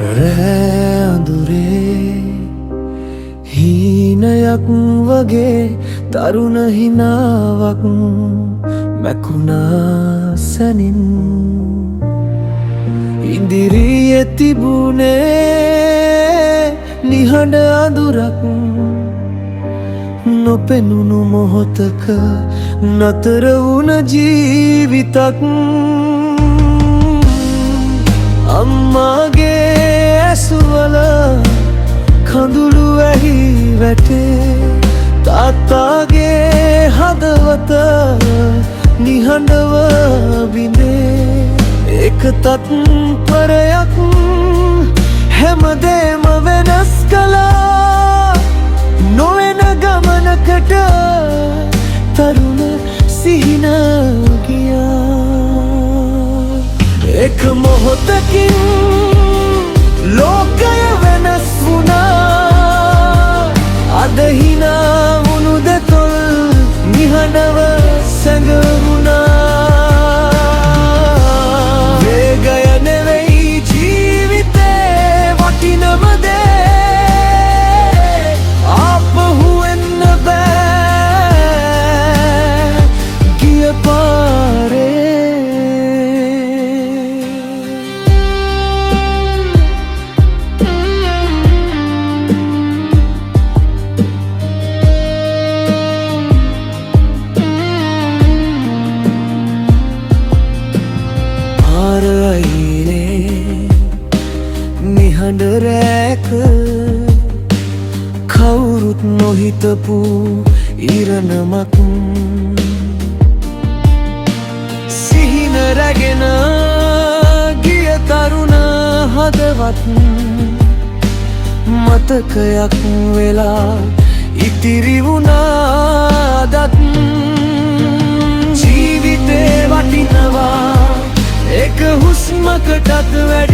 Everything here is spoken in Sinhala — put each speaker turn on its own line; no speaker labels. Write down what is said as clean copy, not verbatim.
අඳුරේ හීනයක් වගේ තරුණ හිනාවක් මැකුණා සැනින් ඉදිරියේ තිබුණේ නිහඬ අඳුරක් නොපෙනුණු මොහොතක නතර වුණ ජීවිතක් අම්මාගේ ඇස්වල කඳුළු වැහි වැටේ තාත්තාගේ හදවත නිහඬව බිඳේ එක තත්පරයක් හැමදේම වෙනස් කළා නොවන ගමනකට තරුණ සිහින ගියා එක මොහොතකින් ලෝකය වෙනස් වුණා අද හිනා වුණු දෙතොල් නිහඬව සැඟවුණා වේගය නෙවෙයි ජීවිතේ වටිනම දේ ආපහු එන්න බෑ ගිය නිහඬ රැක කවුරුත් නොහිතපු ඉරණමක් සිහින රැගෙන ගිය තරුණ හදවත් මතකයක් වෙලා ඉතිරි වුණා දත් ජීවිතේ වටිනවා එක හුස්මකටත් වැඩි